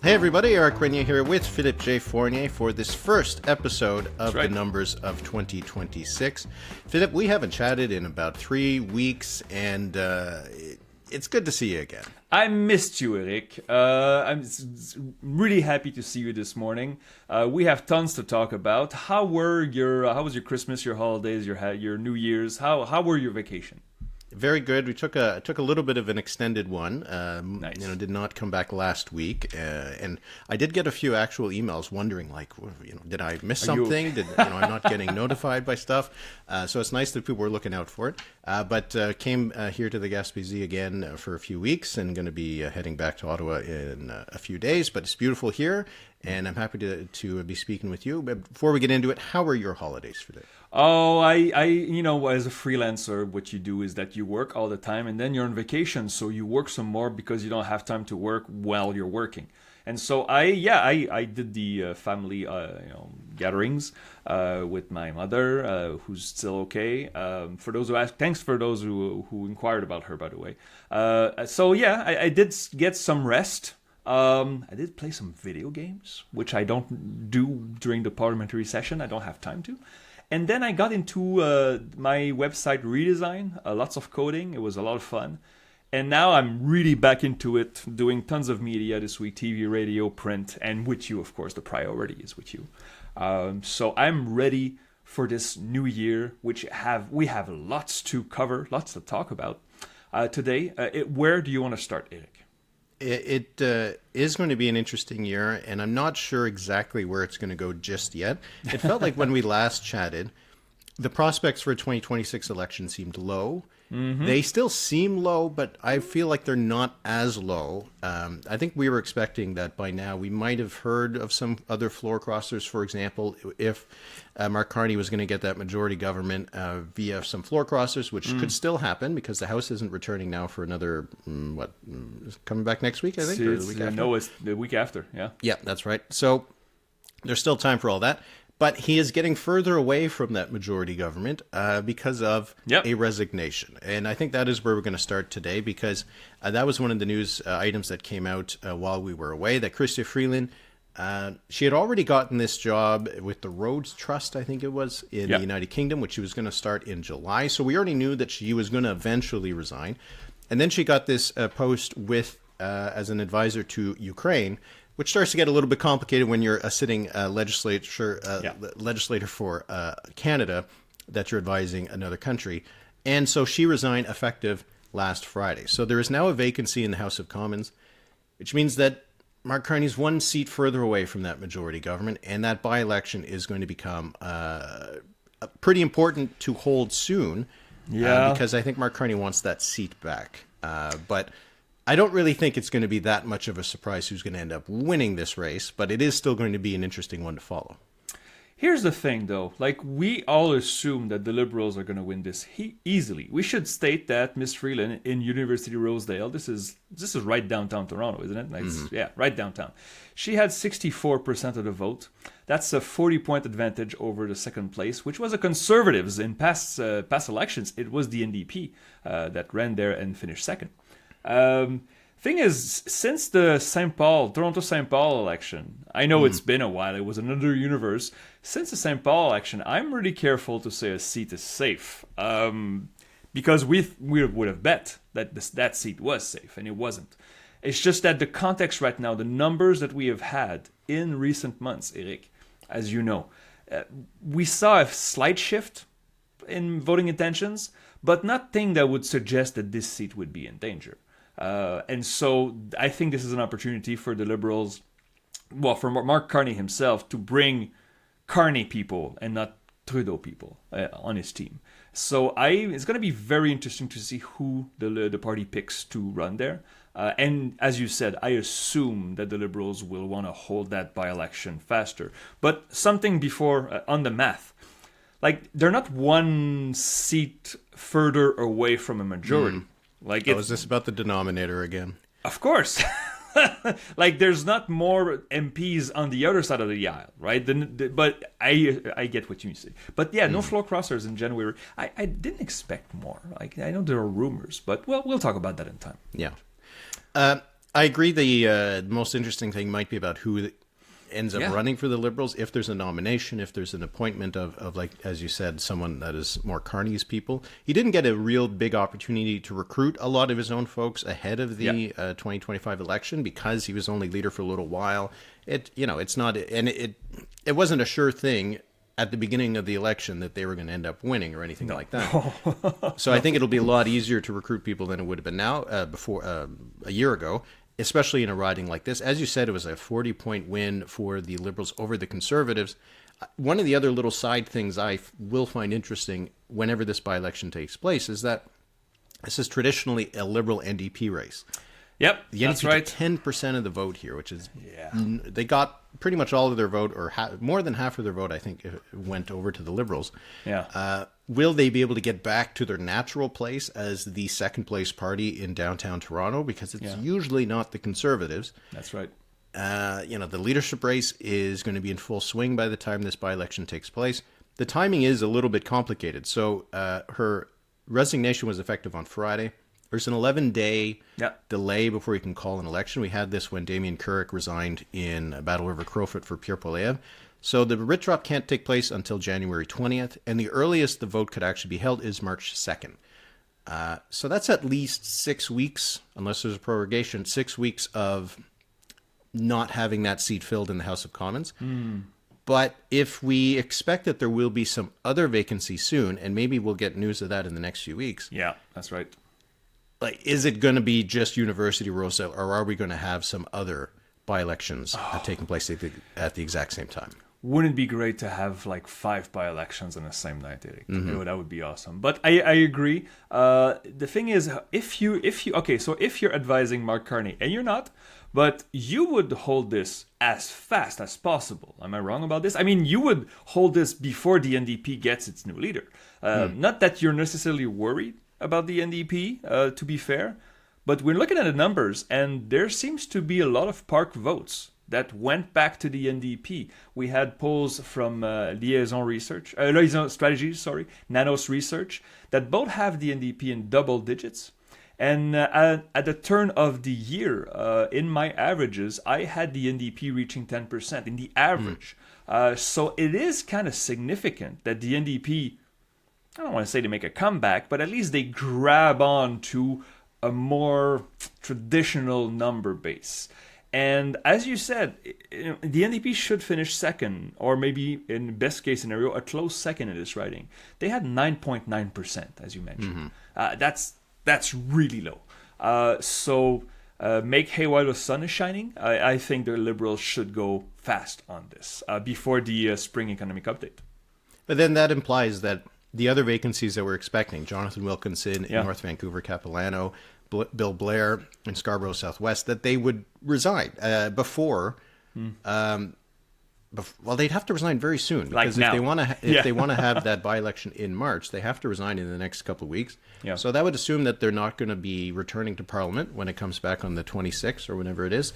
Hey everybody, Eric Renier here with Philippe J. Fournier for this first episode of The Numbers of 2026. Philippe, we haven't chatted in about 3 weeks, and it's good to see you again. I missed you, Eric. I'm really happy to see you this morning. We have tons to talk about. How was your Christmas, your holidays, your New Year's? How were your vacation? Very good. We took a little bit of an extended one. Nice. Did not come back last week, and I did get a few actual emails wondering, did I miss something? I'm not getting notified by stuff. So it's nice that people were looking out for it. But came here to the Gaspésie again for a few weeks, and going to be heading back to Ottawa in a few days. But it's beautiful here, and I'm happy to be speaking with you. But before we get into it, how were your holidays for this? Oh, I as a freelancer, what you do is that you work all the time and then you're on vacation. So you work some more because you don't have time to work while you're working. And so I did the family, gatherings with my mother, who's still okay. For those who asked, thanks for those who inquired about her, by the way. I did get some rest. I did play some video games, which I don't do during the parliamentary session. I don't have time to. And then I got into my website redesign, lots of coding. It was a lot of fun. And now I'm really back into it, doing tons of media this week, TV, radio, print, and with you, of course. The priority is with you. So I'm ready for this new year, which we have lots to cover, lots to talk about today. Where do you want to start, Eric? It is going to be an interesting year, and I'm not sure exactly where it's going to go just yet. It felt like when we last chatted, the prospects for a 2026 election seemed low. Mm-hmm. They still seem low, but I feel like they're not as low. I think we were expecting that by now we might have heard of some other floor crossers, for example, if Mark Carney was going to get that majority government via some floor crossers, which could still happen because the House isn't returning now for another, coming back next week, I think? Or the week after? No, it's the week after, yeah. Yeah, that's right. So there's still time for all that. But he is getting further away from that majority government because of a resignation. And I think that is where we're going to start today, because that was one of the news items that came out while we were away, that Chrystia Freeland, she had already gotten this job with the Roads Trust, I think it was, in the United Kingdom, which she was going to start in July. So we already knew that she was going to eventually resign. And then she got this post with as an advisor to Ukraine, which starts to get a little bit complicated when you're a sitting legislator for Canada that you're advising another country. And so she resigned effective last Friday. So there is now a vacancy in the House of Commons, which means that Mark Carney's one seat further away from that majority government, and that by-election is going to become pretty important to hold soon, because I think Mark Carney wants that seat back. But I don't really think it's going to be that much of a surprise who's going to end up winning this race, but it is still going to be an interesting one to follow. Here's the thing, though. We all assume that the Liberals are going to win this easily. We should state that Miss Freeland in University Rosedale, this is right downtown Toronto, isn't it? Yeah, right downtown. She had 64% of the vote. That's a 40-point advantage over the second place, which was the Conservatives. In past elections, it was the NDP that ran there and finished second. Thing is, since the Toronto-St. Paul election, I know it's been a while, it was another universe. Since the St. Paul election, I'm really careful to say a seat is safe, because we would have bet that that seat was safe, and it wasn't. It's just that the context right now, the numbers that we have had in recent months, Eric, as you know, we saw a slight shift in voting intentions, but nothing that would suggest that this seat would be in danger. And so I think this is an opportunity for the Liberals, for Mark Carney himself, to bring Carney people and not Trudeau people on his team. So it's going to be very interesting to see who the party picks to run there. And as you said, I assume that the Liberals will want to hold that by-election faster. But something before, on the math, they're not one seat further away from a majority. Is this about the denominator again? Of course. There's not more MPs on the other side of the aisle, right? But I get what you say. But yeah, no floor crossers in January. I didn't expect more. I know there are rumors, but we'll talk about that in time. Yeah. I agree. The most interesting thing might be about who ends up running for the Liberals, if there's a nomination, if there's an appointment of like, as you said, someone that is more Carney's people. He didn't get a real big opportunity to recruit a lot of his own folks ahead of the 2025 election because he was only leader for a little while. It's not, and it wasn't a sure thing at the beginning of the election that they were going to end up winning or anything like that. So I think it'll be a lot easier to recruit people than it would have been now before a year ago, especially in a riding like this. As you said, it was a 40-point win for the Liberals over the Conservatives. One of the other little side things I will find interesting whenever this by-election takes place is that this is traditionally a Liberal NDP race. Yep, the NDP got 10% of the vote here, which is they got pretty much all of their vote, or more than half of their vote, I think, went over to the Liberals. Yeah. Will they be able to get back to their natural place as the second place party in downtown Toronto? Because it's usually not the Conservatives. That's right. The leadership race is going to be in full swing by the time this by-election takes place. The timing is a little bit complicated. So her resignation was effective on Friday. There's an 11-day delay before you can call an election. We had this when Damien Carrick resigned in Battle River Crowfoot for Pierre Poilievre. So the writ drop can't take place until January 20th, and the earliest the vote could actually be held is March 2nd. So that's at least 6 weeks, unless there's a prorogation, 6 weeks of not having that seat filled in the House of Commons. But if we expect that there will be some other vacancy soon, and maybe we'll get news of that in the next few weeks. Yeah, that's right. Like, is it going to be just University Rosedale, or are we going to have some other by-elections taking place at the exact same time? Wouldn't it be great to have like 5 by-elections on the same night, Eric? That would be awesome. But I agree. The thing is, if you're advising Mark Carney, and you're not, but you would hold this as fast as possible. Am I wrong about this? I mean, you would hold this before the NDP gets its new leader. Not that you're necessarily worried about the NDP, to be fair, but we're looking at the numbers, and there seems to be a lot of park votes that went back to the NDP. We had polls from Liaison Strategies, Nanos Research, that both have the NDP in double digits. And at the turn of the year, in my averages, I had the NDP reaching 10% in the average. So it is kind of significant that the NDP, I don't want to say they make a comeback, but at least they grab on to a more traditional number base. And as you said, the NDP should finish second, or maybe in best case scenario, a close second in this riding. They had 9.9%, as you mentioned. That's really low. So make hay while the sun is shining. I think the Liberals should go fast on this before the spring economic update. But then that implies that the other vacancies that we're expecting, Jonathan Wilkinson in North Vancouver, Capilano, Bill Blair in Scarborough Southwest, that they would resign before. Well, they'd have to resign very soon, because if they want to have that by-election in March, they have to resign in the next couple of weeks. Yeah. So that would assume that they're not going to be returning to Parliament when it comes back on the 26th or whenever it is.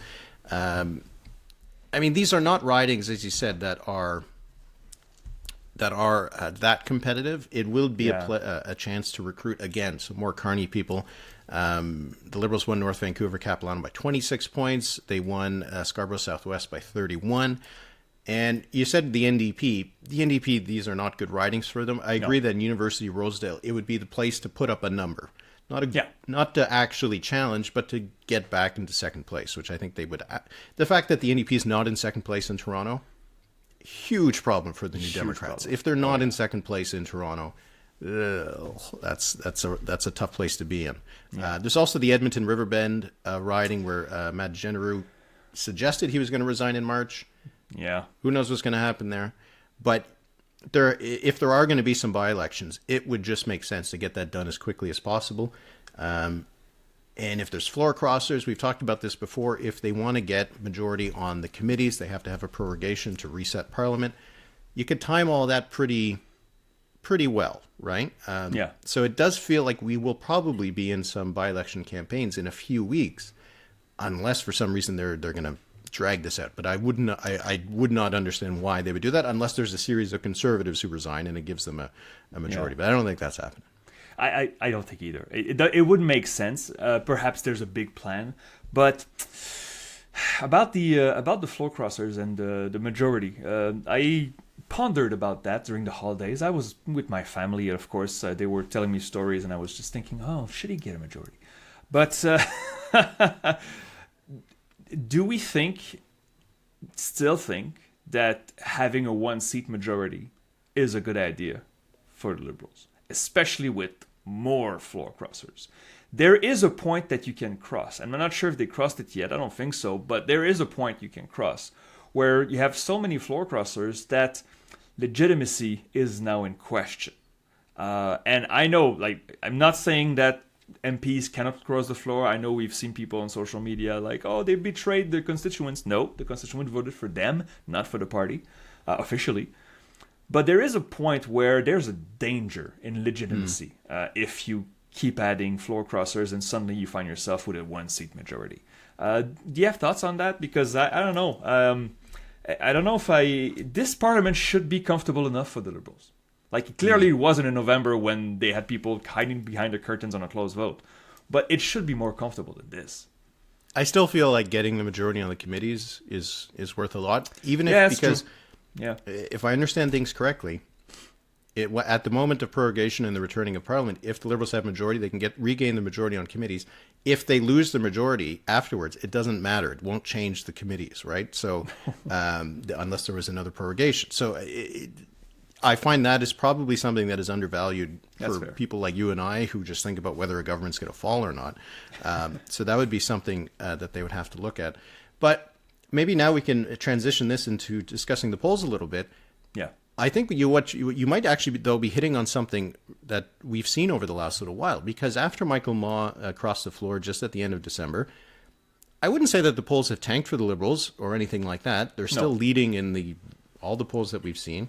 I mean, these are not ridings, as you said, that are that competitive. It will be a chance to recruit again some more Carney people. The Liberals won North Vancouver Capilano by 26 points. They won Scarborough Southwest by 31. And you said the NDP, these are not good ridings for them. I agree that in University Rosedale, it would be the place to put up a number. Not to actually challenge, but to get back into second place, which I think they would. The fact that the NDP is not in second place in Toronto, huge problem for the New Democrats. If they're not in second place in Toronto, that's a tough place to be in. There's also the Edmonton Riverbend riding where Matt Genereux suggested he was going to resign in March. Yeah. Who knows what's going to happen there? But if there are going to be some by-elections, it would just make sense to get that done as quickly as possible. And if there's floor crossers, we've talked about this before, if they want to get majority on the committees, they have to have a prorogation to reset Parliament. You could time all that pretty well, right? So it does feel like we will probably be in some by-election campaigns in a few weeks, unless for some reason they're going to drag this out. But I would not understand why they would do that unless there's a series of Conservatives who resign and it gives them a majority. But I don't think that's happening. I don't think either. It wouldn't make sense. Perhaps there's a big plan, but about the floor crossers and the majority, I pondered about that during the holidays. I was with my family, of course. They were telling me stories, and I was just thinking, oh, should he get a majority? But do we still think that having a one-seat majority is a good idea for the Liberals, especially with more floor crossers? There is a point that you can cross, and I'm not sure if they crossed it yet. I don't think so, but there is a point you can cross where you have so many floor crossers that legitimacy is now in question. And I know, like, I'm not saying that MPs cannot cross the floor. I know we've seen people on social media like, oh, they betrayed their constituents. No, the constituents voted for them, not for the party, officially. But there is a point where there's a danger in legitimacy if you keep adding floor crossers and suddenly you find yourself with a one-seat majority. Do you have thoughts on that? Because I don't know. I don't know if this parliament should be comfortable enough for the Liberals. Like, clearly it wasn't in November when they had people hiding behind the curtains on a closed vote. But it should be more comfortable than this. I still feel like getting the majority on the committees is worth a lot. Even if, because if I understand things correctly, at the moment of prorogation and the returning of Parliament, if the Liberals have majority, they can regain the majority on committees. If they lose the majority afterwards, it doesn't matter. It won't change the committees, right? So unless there was another prorogation. So I find that is probably something that is undervalued for people like you and I who just think about whether a government's going to fall or not. So that would be something that they would have to look at. But maybe now we can transition this into discussing the polls a little bit. Yeah. I think you might actually, though, be hitting on something that we've seen over the last little while, because after Michael Maw crossed the floor just at the end of December, I wouldn't say that the polls have tanked for the Liberals or anything like that. They're still leading in all the polls that we've seen.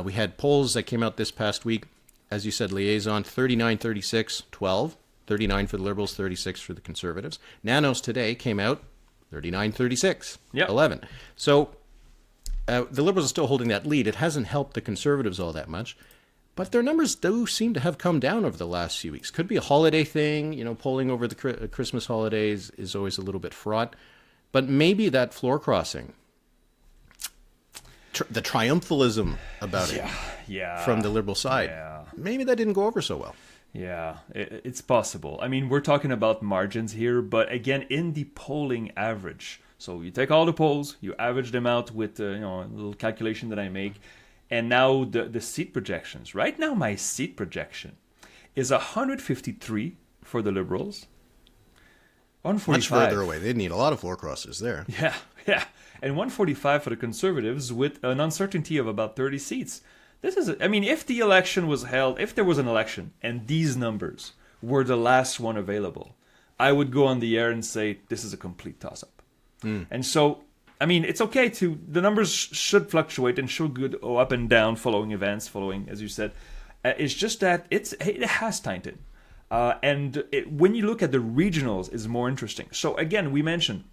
We had polls that came out this past week, as you said, Liaison, 39-36, 12, 39 for the Liberals, 36 for the Conservatives. Nanos today came out 39-36, 11. So the Liberals are still holding that lead. It hasn't helped the Conservatives all that much, but their numbers do seem to have come down over the last few weeks. Could be a holiday thing. You know, polling over the Christmas holidays is always a little bit fraught, but maybe that floor crossing, the triumphalism about it from the Liberal side, maybe that didn't go over so well. Yeah, it's possible. I mean, we're talking about margins here, but again, in the polling average. So you take all the polls, you average them out with a little calculation that I make, and now the seat projections. Right now, my seat projection is 153 for the Liberals, 145. Much further away. They'd need a lot of floor crosses there. Yeah. And 145 for the Conservatives with an uncertainty of about 30 seats. If the election was held, if there was an election and these numbers were the last one available, I would go on the air and say this is a complete toss-up. And so, it's okay the numbers should fluctuate and should go up and down following events, as you said. It's just that it has tightened. When you look at the regionals, it's more interesting. So again, we mentioned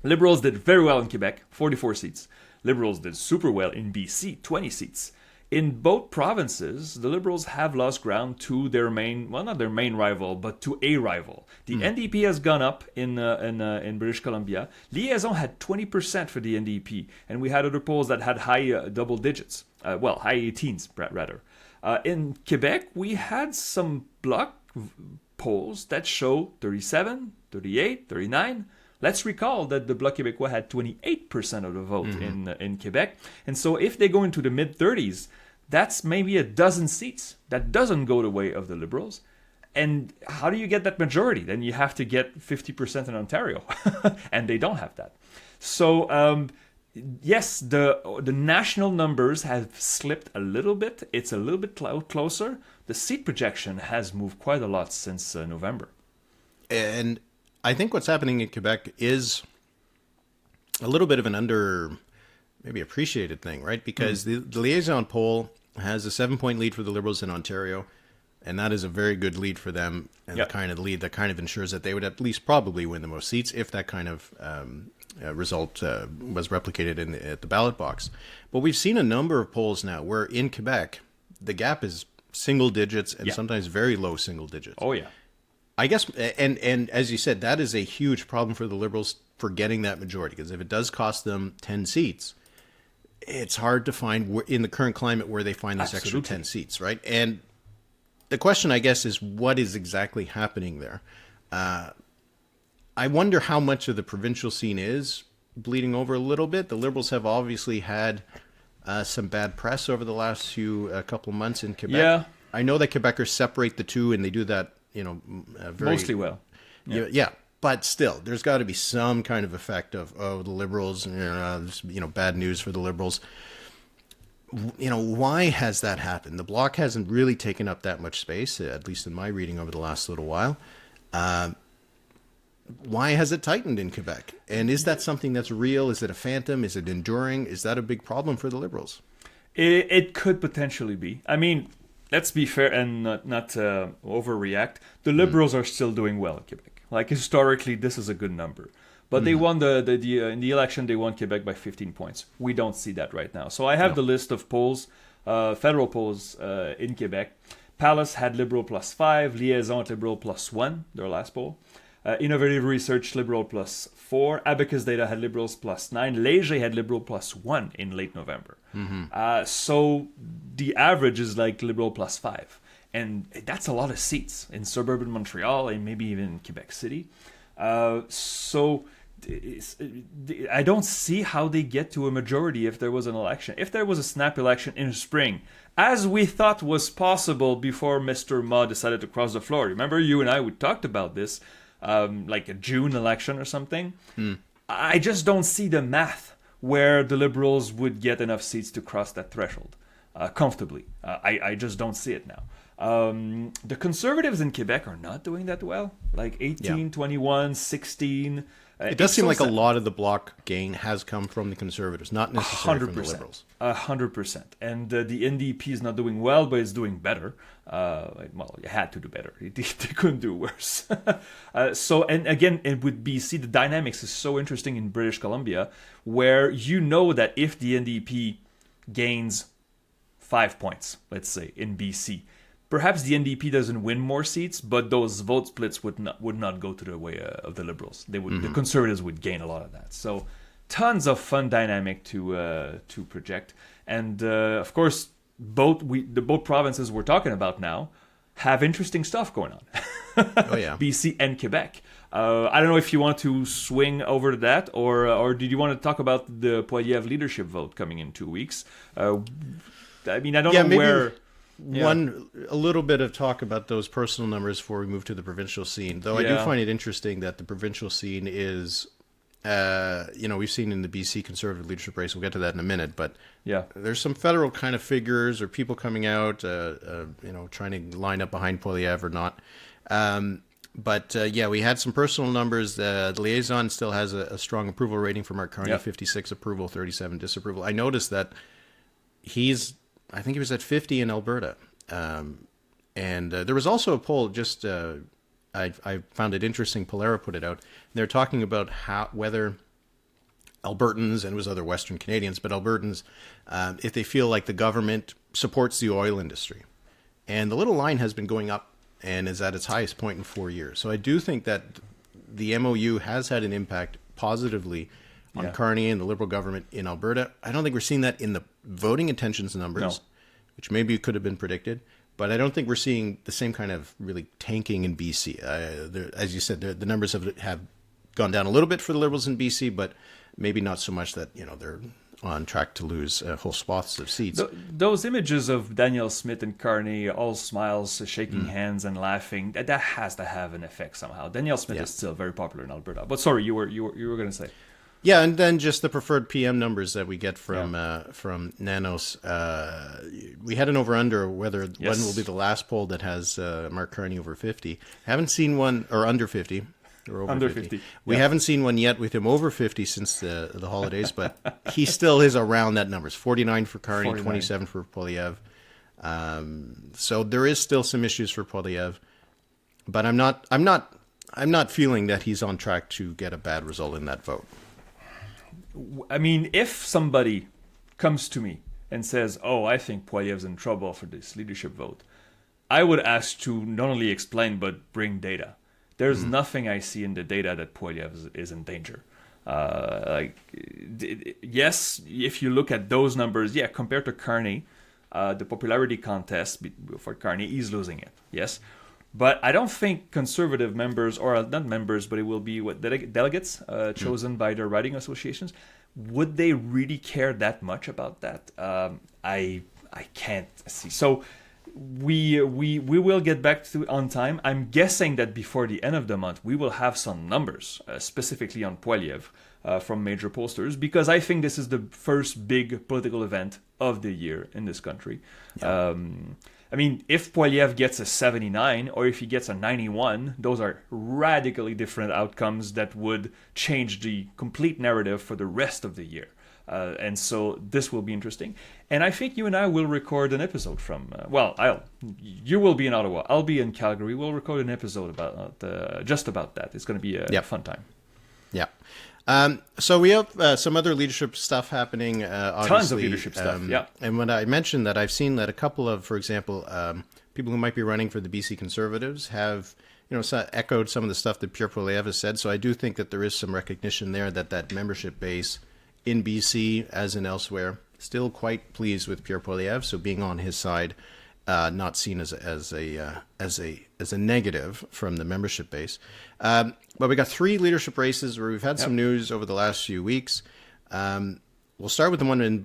Liberals did very well in Quebec, 44 seats. Liberals did super well in BC, 20 seats. In both provinces, the Liberals have lost ground to their not their main rival, but to a rival. The NDP has gone up in British Columbia. Liaison had 20% for the NDP, and we had other polls that had high double digits. High teens, rather. In Quebec, we had some bloc polls that show 37, 38, 39. Let's recall that the Bloc Québécois had 28% of the vote in Quebec. And so if they go into the mid-30s, that's maybe a dozen seats. That doesn't go the way of the Liberals. And how do you get that majority? Then you have to get 50% in Ontario. And they don't have that. So, yes, the national numbers have slipped a little bit. It's a little bit closer. The seat projection has moved quite a lot since November. And I think what's happening in Quebec is a little bit of an maybe appreciated thing, right? Because the Liaison poll has a 7-point lead for the Liberals in Ontario, and that is a very good lead for them, and the kind of lead that kind of ensures that they would at least probably win the most seats if that kind of result was replicated at the ballot box. But we've seen a number of polls now where in Quebec, the gap is single digits and sometimes very low single digits. Oh, yeah. I guess, and as you said, that is a huge problem for the Liberals for getting that majority, because if it does cost them 10 seats, it's hard to find in the current climate where they find this extra 10 seats, right? And the question, I guess, is what is exactly happening there? I wonder how much of the provincial scene is bleeding over a little bit. The Liberals have obviously had some bad press over the last couple of months in Quebec. Yeah. I know that Quebecers separate the two, and they do that, very mostly well. Yeah. But still, there's got to be some kind of effect of the Liberals, bad news for the Liberals. Why has that happened? The Bloc hasn't really taken up that much space, at least in my reading over the last little while. Why has it tightened in Quebec? And is that something that's real? Is it a phantom? Is it enduring? Is that a big problem for the Liberals? It could potentially be. I mean, let's be fair and not overreact. The Liberals are still doing well in Quebec. Like, historically, this is a good number. But they won in the election, they won Quebec by 15 points. We don't see that right now. So I have the list of polls, federal polls in Quebec. Palace had Liberal +5, Liaison at Liberal +1, their last poll. Innovative Research, Liberal +4. Abacus Data had Liberals +9. Léger had Liberal +1 in late November. So the average is like Liberal +5. And that's a lot of seats in suburban Montreal and maybe even Quebec City. So I don't see how they get to a majority if there was an election. If there was a snap election in spring, as we thought was possible before Mr. Ma decided to cross the floor. Remember, you and I, we talked about this, like a June election or something. I just don't see the math where the Liberals would get enough seats to cross that threshold comfortably. I just don't see it now. The Conservatives in Quebec are not doing that well. Like 18, 21, 16. It does seem like a lot of the Bloc gain has come from the Conservatives, not necessarily from the Liberals. 100%. And the NDP is not doing well, but it's doing better. Well, you had to do better. They couldn't do worse. And again, with BC, the dynamics is so interesting in British Columbia, where that if the NDP gains 5 points, let's say, in BC, perhaps the NDP doesn't win more seats, but those vote splits would not go to the way of the Liberals. They would, the Conservatives would gain a lot of that. So, tons of fun dynamic to project, and of course, both provinces we're talking about now have interesting stuff going on. Oh yeah, BC and Quebec. I don't know if you want to swing over to that, or did you want to talk about the Poilievre leadership vote coming in 2 weeks? I mean, I don't know where. A little bit of talk about those personal numbers before we move to the provincial scene. Though I do find it interesting that the provincial scene is, we've seen in the BC Conservative leadership race. We'll get to that in a minute, but there's some federal kind of figures or people coming out, trying to line up behind Poilievre or not. But we had some personal numbers. The Liaison still has a strong approval rating for Mark Carney, 56 approval, 37 disapproval. I noticed that I think he was at 50 in Alberta. And there was also a poll, I found it interesting, Polera put it out. They're talking about whether Albertans, and it was other Western Canadians, but Albertans, if they feel like the government supports the oil industry. And the little line has been going up and is at its highest point in 4 years. So I do think that the MOU has had an impact positively on Carney and the Liberal government in Alberta. I don't think we're seeing that in the voting intentions numbers, which maybe could have been predicted. But I don't think we're seeing the same kind of really tanking in BC. As you said, the numbers have gone down a little bit for the Liberals in BC, but maybe not so much that they're on track to lose whole swaths of seats. Those images of Danielle Smith and Carney, all smiles, shaking hands and laughing, that has to have an effect somehow. Danielle Smith is still very popular in Alberta. But sorry, you were going to say. Yeah, and then just the preferred PM numbers that we get from Nanos. We had an over-under when will be the last poll that has Mark Carney over 50. Haven't seen one, or under 50. Or over under 50. We haven't seen one yet with him over 50 since the holidays, but he still is around that number. It's 49 for Carney, 27 for Poilievre. So there is still some issues for Poilievre, but I'm not feeling that he's on track to get a bad result in that vote. I mean, if somebody comes to me and says, "Oh, I think Poilievre's in trouble for this leadership vote," I would ask to not only explain, but bring data. There's nothing I see in the data that Poilievre is in danger. Yes, if you look at those numbers, compared to Carney, the popularity contest for Carney, he's losing it. Yes. But I don't think conservative members, or not members, but it will be delegates chosen by their riding associations, would they really care that much about that? I can't see. So we will get back to on time. I'm guessing that before the end of the month, we will have some numbers, specifically on Poilievre, from major pollsters, because I think this is the first big political event of the year in this country. Yeah. I mean, if Poilievre gets a 79 or if he gets a 91, those are radically different outcomes that would change the complete narrative for the rest of the year. And so this will be interesting. And I think you and I will record an episode from, you will be in Ottawa, I'll be in Calgary. We'll record an episode about just about that. It's going to be a fun time. Yeah. So we have some other leadership stuff happening. Obviously. Tons of leadership stuff, yeah. And when I mentioned that, I've seen that a couple of, for example, people who might be running for the BC Conservatives have, echoed some of the stuff that Pierre Poilievre has said. So I do think that there is some recognition there that membership base in BC, as in elsewhere, still quite pleased with Pierre Poilievre. So being on his side, not seen as a negative from the membership base. But we got 3 leadership races where we've had some news over the last few weeks. We'll start with the one in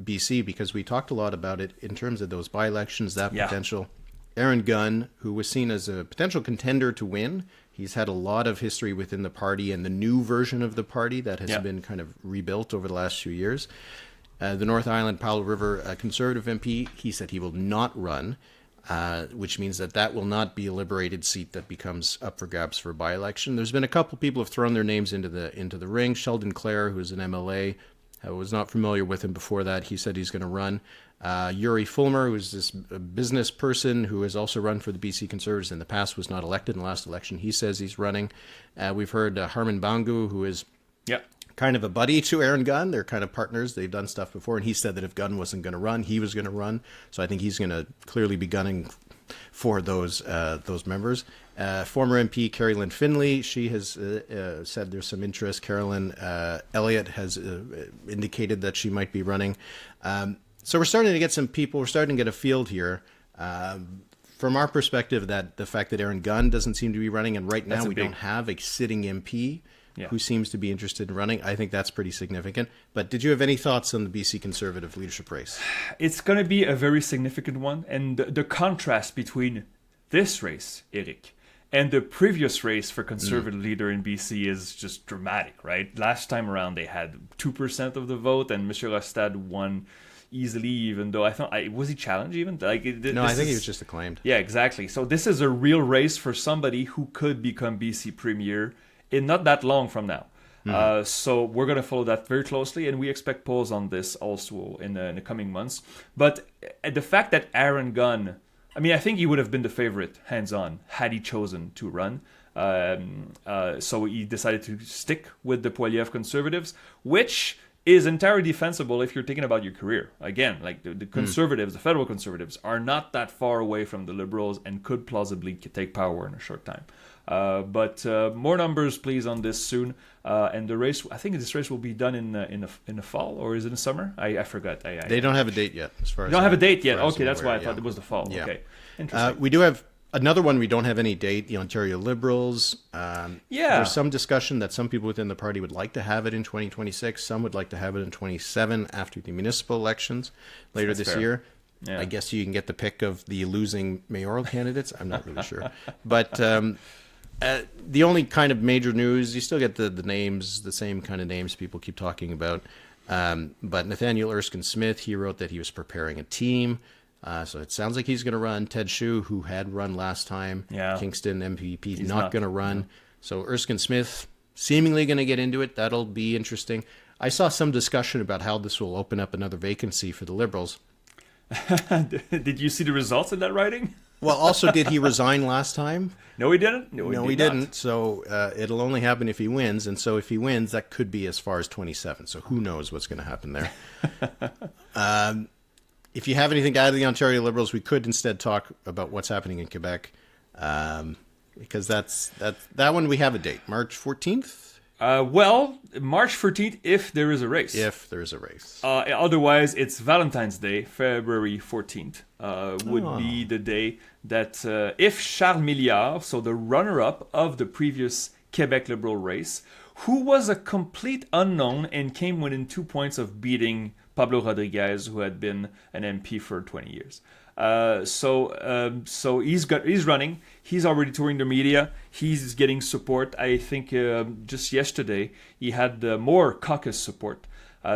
BC because we talked a lot about it in terms of those by-elections, that potential. Aaron Gunn, who was seen as a potential contender to win. He's had a lot of history within the party and the new version of the party that has been kind of rebuilt over the last few years. The North Island Powell River Conservative MP, he said he will not run, which means that will not be a liberated seat that becomes up for grabs for by-election. There's been a couple people who have thrown their names into the ring. Sheldon Clare, who is an MLA, I was not familiar with him before that. He said he's going to run. Yuri Fulmer, who is this business person who has also run for the BC Conservatives in the past, was not elected in the last election. He says he's running. We've heard Harman Bangu, who is kind of a buddy to Aaron Gunn. They're kind of partners. They've done stuff before, and he said that if Gunn wasn't going to run, he was going to run. So I think he's going to clearly be gunning for those members. Former MP Carrie Lynn Finley, she has said there's some interest. Carolyn Elliott has indicated that she might be running. So we're starting to get some people. We're starting to get a field here. From our perspective, that the fact that Aaron Gunn doesn't seem to be running, and right now we don't have a sitting MP who seems to be interested in running, I think that's pretty significant. But did you have any thoughts on the BC Conservative leadership race? It's going to be a very significant one. And the contrast between this race, Eric, and the previous race for Conservative leader in BC is just dramatic, right? Last time around, they had 2% of the vote, and Monsieur Rostad won easily, even though was he challenged even? I think he was just acclaimed. Yeah, exactly. So this is a real race for somebody who could become BC Premier in not that long from now. So we're going to follow that very closely, and we expect polls on this also in the coming months. But the fact that Aaron Gunn, I think he would have been the favorite, hands-on, had he chosen to run. So he decided to stick with the Poilievre Conservatives, which is entirely defensible if you're thinking about your career. Again, like the Conservatives, the federal Conservatives, are not that far away from the Liberals and could plausibly take power in a short time. But more numbers, please, on this soon. And the race, I think this race will be done in the fall, or is it in the summer? I forgot. They don't have a date yet, as far as they don't have a date yet. Okay, that's why I thought it was the fall. Yeah. Okay, interesting. We do have another one. We don't have any date. The Ontario Liberals. There's some discussion that some people within the party would like to have it in 2026. Some would like to have it in 2027 after the municipal elections later this year. Yeah. I guess you can get the pick of the losing mayoral candidates. I'm not really sure, but. The only kind of major news, you still get the names, the same kind of names people keep talking about. But Nathaniel Erskine Smith, he wrote that he was preparing a team. So it sounds like he's going to run. Ted Hsu, who had run last time, Kingston MVP, he's not going to run. No. So Erskine Smith seemingly going to get into it. That'll be interesting. I saw some discussion about how this will open up another vacancy for the Liberals. Did you see the results of that writing? Well, also, did he resign last time? No, he didn't. No, he didn't. So it'll only happen if he wins. And so if he wins, that could be as far as 27. So who knows what's going to happen there. if you have anything to add to the Ontario Liberals, we could instead talk about what's happening in Quebec, because that one we have a date, March 14th. Well, March 14th, if there is a race. If there is a race. Otherwise, it's Valentine's Day, February 14th, would be the day that if Charles Milliard, so the runner-up of the previous Quebec Liberal race, who was a complete unknown and came within 2 points of beating Pablo Rodriguez, who had been an MP for 20 years. So he's running. He's already touring the media. He's getting support. I think just yesterday he had more caucus support.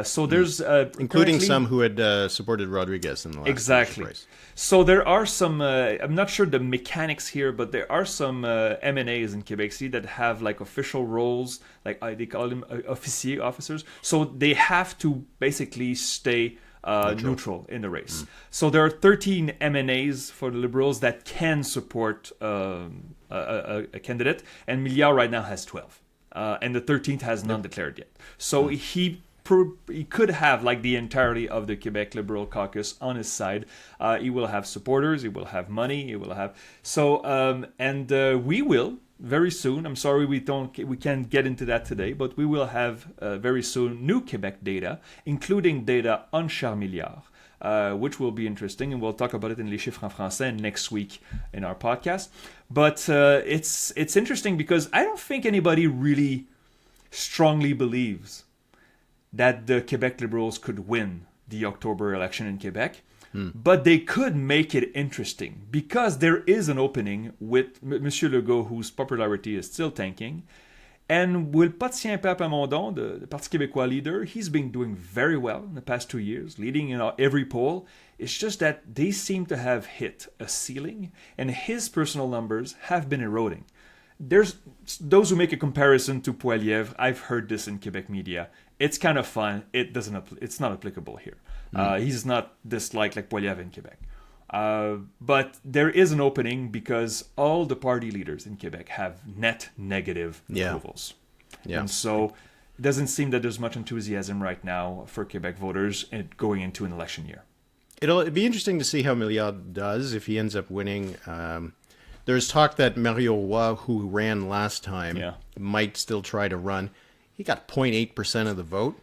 So there's including some who had supported Rodriguez in the last race. So there are some. I'm not sure the mechanics here, but there are some MNAs in Quebec City that have like official roles, like they call them officier officers. So they have to basically stay neutral in the race. So there are 13 MNAs for the Liberals that can support a candidate, and Milliard right now has 12, and the 13th has none declared yet. So he could have like the entirety of the Quebec Liberal caucus on his side. He will have supporters. He will have money. He will have we will very soon. I'm sorry we can't get into that today, but we will have very soon new Quebec data, including data on Charles Milliard, which will be interesting, and we'll talk about it in Les Chiffres en Français next week in our podcast. But it's interesting because I don't think anybody really strongly believes that the Quebec Liberals could win the October election in Quebec. But they could make it interesting because there is an opening with Monsieur Legault, whose popularity is still tanking. And with Patien Plamondon, the Parti Québécois leader, he's been doing very well in the past 2 years, leading in every poll. It's just that they seem to have hit a ceiling, and his personal numbers have been eroding. There's those who make a comparison to Poilievre. I've heard this in Quebec media. It's kind of fun. It's not applicable here. He's not disliked like Poilievre in Quebec. But there is an opening because all the party leaders in Quebec have net negative approvals. Yeah. And so it doesn't seem that there's much enthusiasm right now for Quebec voters going into an election year. It'd be interesting to see how Milliard does if he ends up winning. There's talk that Mario Roy, who ran last time, might still try to run. He got 0.8% of the vote.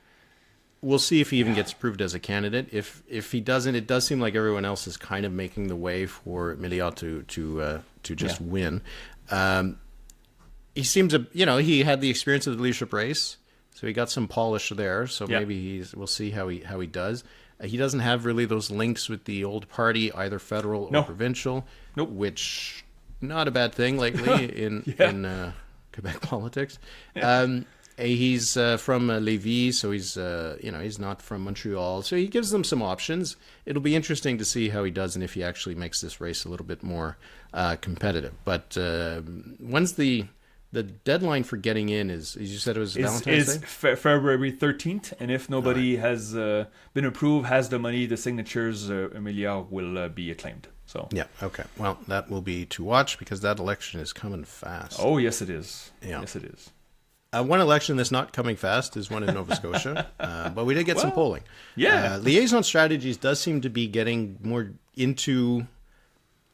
We'll see if he even gets approved as a candidate. If he doesn't, it does seem like everyone else is kind of making the way for Milliard to just win. He seems he had the experience of the leadership race, so he got some polish there. So maybe we'll see how he does. He doesn't have really those links with the old party, either federal or provincial. Nope. Which not a bad thing lately in Quebec politics. He's from Lévis, so he's not from Montreal. So he gives them some options. It'll be interesting to see how he does and if he actually makes this race a little bit more competitive. But when's the deadline for getting in? As you said, it was Valentine's Day? February 13th, and if nobody has been approved, has the money, the signatures, Milliard will be acclaimed. So yeah, okay. Well, that will be to watch because that election is coming fast. Oh, yes, it is. Yeah. Yes, it is. One election that's not coming fast is one in Nova Scotia, but we did get some polling. Yeah. Liaison Strategies does seem to be getting more into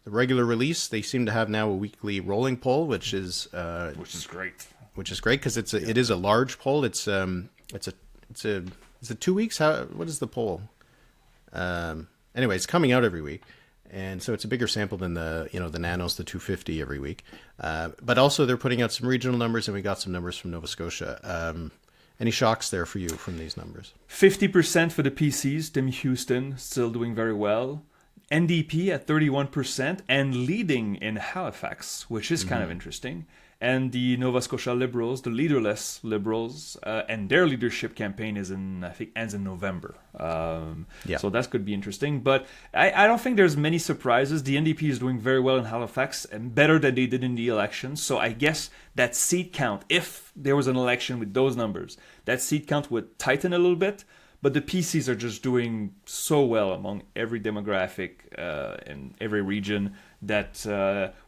the regular release. They seem to have now a weekly rolling poll, which is great. Which is great because it is a large poll. It's 2 weeks. What is the poll? Anyway, it's coming out every week. And so it's a bigger sample than the nanos, the 250 every week. But also they're putting out some regional numbers, and we got some numbers from Nova Scotia. Any shocks there for you from these numbers? 50% for the PCs. Tim Houston still doing very well. NDP at 31% and leading in Halifax, which is kind of interesting. And the Nova Scotia Liberals, the leaderless Liberals, and their leadership campaign ends in November. So that could be interesting. But I don't think there's many surprises. The NDP is doing very well in Halifax and better than they did in the election. So I guess that seat count, if there was an election with those numbers, that seat count would tighten a little bit. But the PCs are just doing so well among every demographic in every region that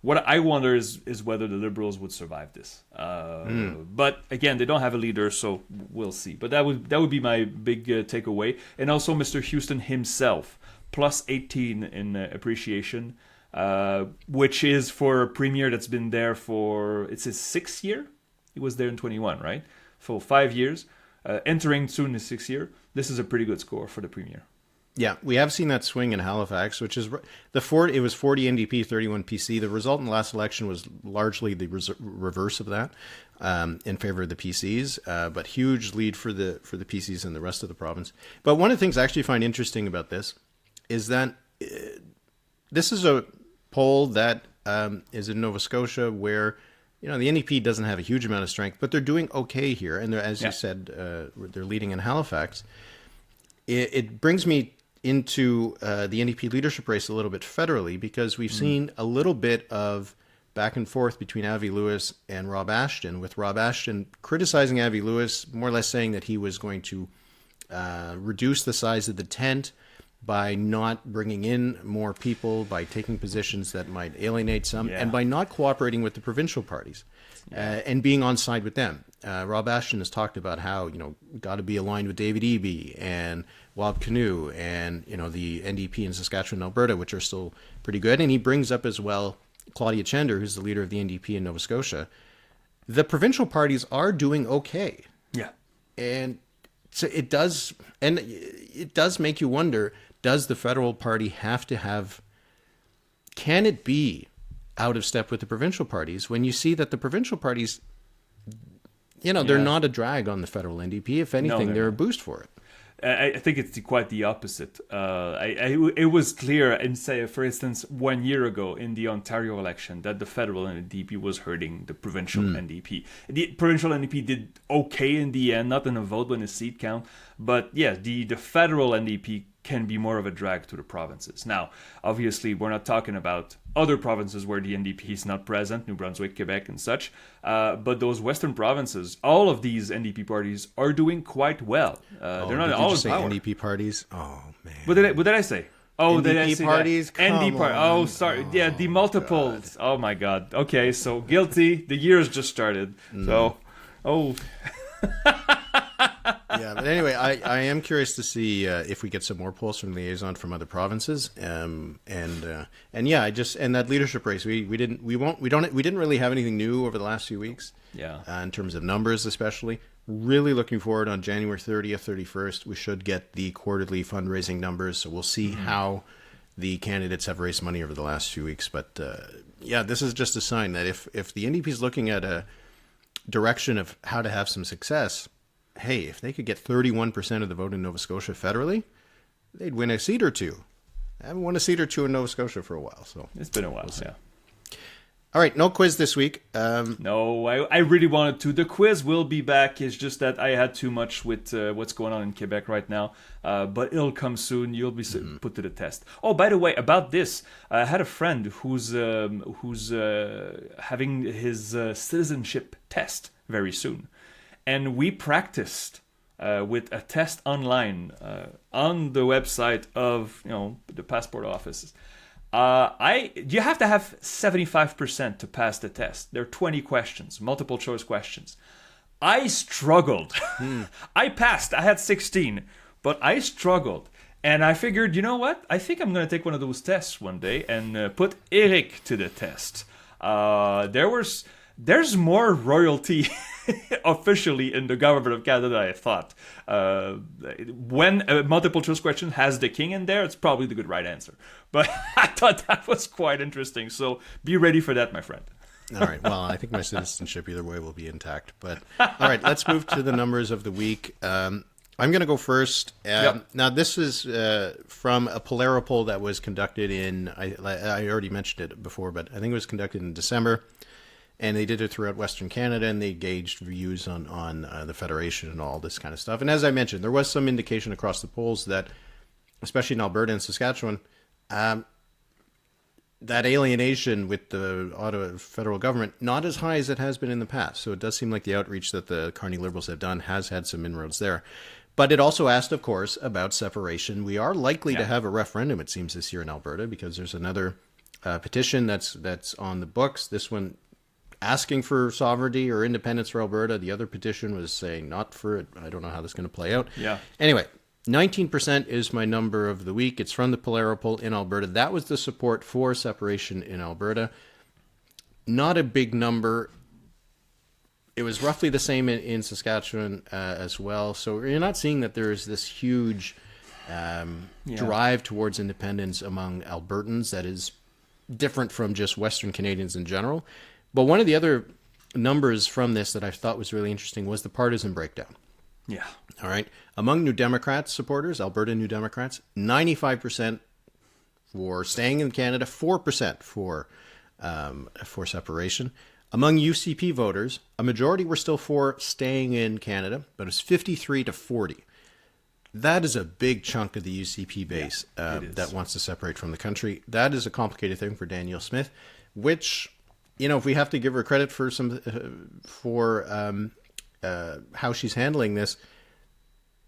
what I wonder is whether the Liberals would survive this. But again, they don't have a leader, so we'll see. But that would be my big takeaway. And also Mr. Houston himself plus 18 in appreciation, which is for a premier that's been there for, it's his 6th year. He was there in 21, right? For 5 years, entering soon his 6th year. This is a pretty good score for the premier. Yeah, we have seen that swing in Halifax, which is it was 40 NDP, 31 PC. The result in the last election was largely the reverse of that, in favor of the PCs, but huge lead for the PCs in the rest of the province. But one of the things I actually find interesting about this is that this is a poll that is in Nova Scotia where, the NDP doesn't have a huge amount of strength, but they're doing okay here. And as you said, they're leading in Halifax. It brings me into the NDP leadership race a little bit federally, because we've seen a little bit of back and forth between Avi Lewis and Rob Ashton, with Rob Ashton criticizing Avi Lewis, more or less saying that he was going to reduce the size of the tent by not bringing in more people, by taking positions that might alienate some, and by not cooperating with the provincial parties and being on side with them. Rob Ashton has talked about how, got to be aligned with David Eby and Wab Kinew and, the NDP in Saskatchewan and Alberta, which are still pretty good. And he brings up as well Claudia Chender, who's the leader of the NDP in Nova Scotia. The provincial parties are doing okay. Yeah. And so it does make you wonder, does the federal party have to can it be out of step with the provincial parties when you see that the provincial parties, they're not a drag on the federal NDP. If anything, they're a boost for it. I think it's quite the opposite. It was clear, in say, for instance, 1 year ago in the Ontario election, that the federal NDP was hurting the provincial NDP. The provincial NDP did okay in the end, not in a vote but in a seat count. But yeah, the federal NDP can be more of a drag to the provinces. Now, obviously, we're not talking about other provinces where the NDP is not present, New Brunswick, Quebec, and such. But those western provinces, all of these NDP parties are doing quite well. They're not all in power. NDP parties? Oh, man. What did I say? Oh, NDP did I say parties? That? NDP parties. Oh, sorry. Yeah, the multiples. God. Oh, my God. Okay, so guilty. The year has just started. So, Yeah, but anyway, I am curious to see if we get some more polls from liaison from other provinces, and that leadership race we didn't really have anything new over the last few weeks. In terms of numbers, especially. Really looking forward on January 30th, 31st. We should get the quarterly fundraising numbers, so we'll see how the candidates have raised money over the last few weeks. But this is just a sign that if the NDP is looking at a direction of how to have some success. Hey, if they could get 31% of the vote in Nova Scotia federally, they'd win a seat or two. I haven't won a seat or two in Nova Scotia for a while. So it's been a while, All right, no quiz this week. No, I really wanted to. The quiz will be back. It's just that I had too much with what's going on in Quebec right now. But it'll come soon. You'll be put to the test. Oh, by the way, about this, I had a friend who's having his citizenship test very soon. And we practiced with a test online on the website of the passport offices. You have to have 75% to pass the test. There are 20 questions, multiple choice questions. I struggled. I passed. I had 16, but I struggled. And I figured, you know what? I think I'm going to take one of those tests one day and put Eric to the test. There's more royalty officially in the government of Canada than I thought. When a multiple choice question has the king in there, it's probably the good right answer. But I thought that was quite interesting. So be ready for that, my friend. All right. Well, I think my citizenship either way will be intact. But all right, let's move to the numbers of the week. I'm going to go first. Now, this is from a Polaro poll that was conducted in, I already mentioned it before, but I think it was conducted in December. And they did it throughout Western Canada, and they gauged views on the Federation and all this kind of stuff. And as I mentioned, there was some indication across the polls that, especially in Alberta and Saskatchewan, that alienation with the Ottawa federal government, not as high as it has been in the past. So it does seem like the outreach that the Carney Liberals have done has had some inroads there. But it also asked, of course, about separation. We are likely to have a referendum, it seems, this year in Alberta, because there's another petition that's on the books. This one asking for sovereignty or independence for Alberta. The other petition was saying not for it. I don't know how this is going to play out. Yeah. Anyway, 19% is my number of the week. It's from the Polaro poll in Alberta. That was the support for separation in Alberta. Not a big number. It was roughly the same in Saskatchewan as well. So you're not seeing that there is this huge drive towards independence among Albertans that is different from just Western Canadians in general. But one of the other numbers from this that I thought was really interesting was the partisan breakdown. Yeah. All right. Among New Democrats supporters, Alberta New Democrats, 95% for staying in Canada, 4% for separation. Among UCP voters, a majority were still for staying in Canada, but it was 53 to 40. That is a big chunk of the UCP base that wants to separate from the country. That is a complicated thing for Danielle Smith, which, if we have to give her credit for how she's handling this,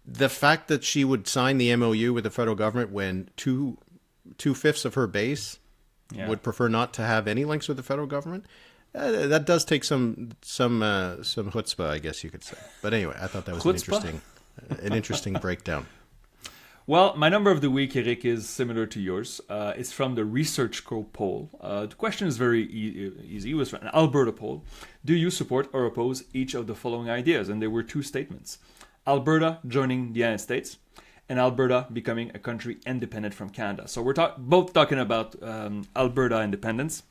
the fact that she would sign the MOU with the federal government when two-fifths of her base would prefer not to have any links with the federal government, that does take some chutzpah, I guess you could say. But anyway, I thought that was an interesting breakdown. Well, my number of the week, Eric, is similar to yours. It's from the Research Co poll. The question is very easy. It was from an Alberta poll. Do you support or oppose each of the following ideas? And there were two statements. Alberta joining the United States and Alberta becoming a country independent from Canada. So we're both talking about Alberta independence.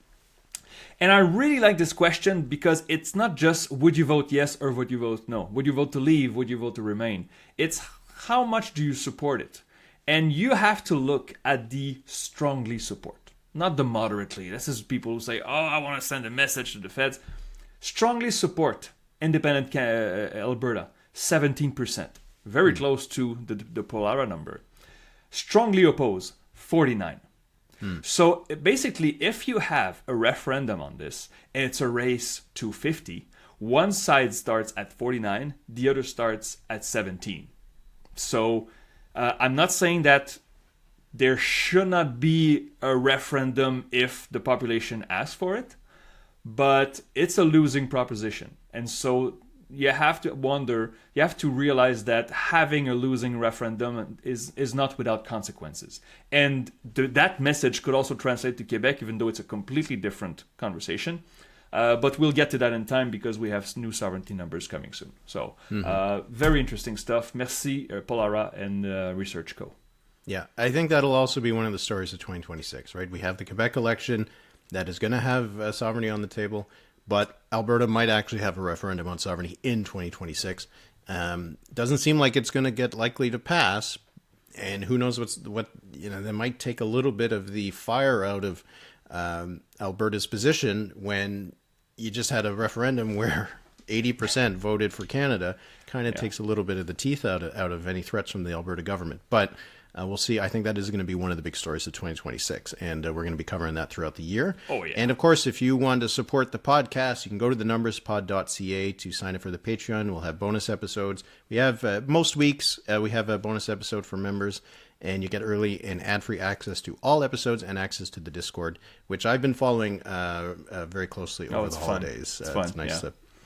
And I really like this question because it's not just would you vote yes or would you vote no? Would you vote to leave? Would you vote to remain? It's how much do you support it? And you have to look at the strongly support, not the moderately. This is people who say, I want to send a message to the feds. Strongly support independent Alberta, 17%. Very close to the Polaro number. Strongly oppose, 49%. So basically, if you have a referendum on this and it's a race to 50, one side starts at 49, the other starts at 17. So I'm not saying that there should not be a referendum if the population asks for it, but it's a losing proposition. And so you have to realize that having a losing referendum is not without consequences. And that message could also translate to Quebec, even though it's a completely different conversation. But we'll get to that in time because we have new sovereignty numbers coming soon. So very interesting stuff. Merci, Polaro and Research Co. Yeah, I think that'll also be one of the stories of 2026, right? We have the Quebec election that is going to have sovereignty on the table. But Alberta might actually have a referendum on sovereignty in 2026. Doesn't seem like it's going to get likely to pass. And who knows that might take a little bit of the fire out of Alberta's position when you just had a referendum where 80% voted for Canada. Kind of takes a little bit of the teeth out of any threats from the Alberta government. But we'll see. I think that is going to be one of the big stories of 2026, and we're going to be covering that throughout the year. Oh, yeah. And, of course, if you want to support the podcast, you can go to thenumberspod.ca to sign up for the Patreon. We'll have bonus episodes. We have, most weeks, we have a bonus episode for members, and you get early and ad-free access to all episodes and access to the Discord, which I've been following very closely over the holidays. It's nice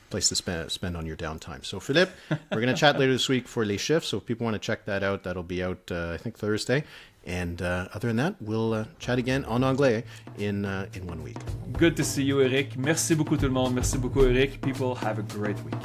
place to spend on your downtime. So, Philippe, we're going to chat later this week for Les Chiffres. So if people want to check that out, that'll be out, I think, Thursday. And other than that, we'll chat again en anglais in 1 week. Good to see you, Eric. Merci beaucoup tout le monde. Merci beaucoup, Eric. People, have a great week.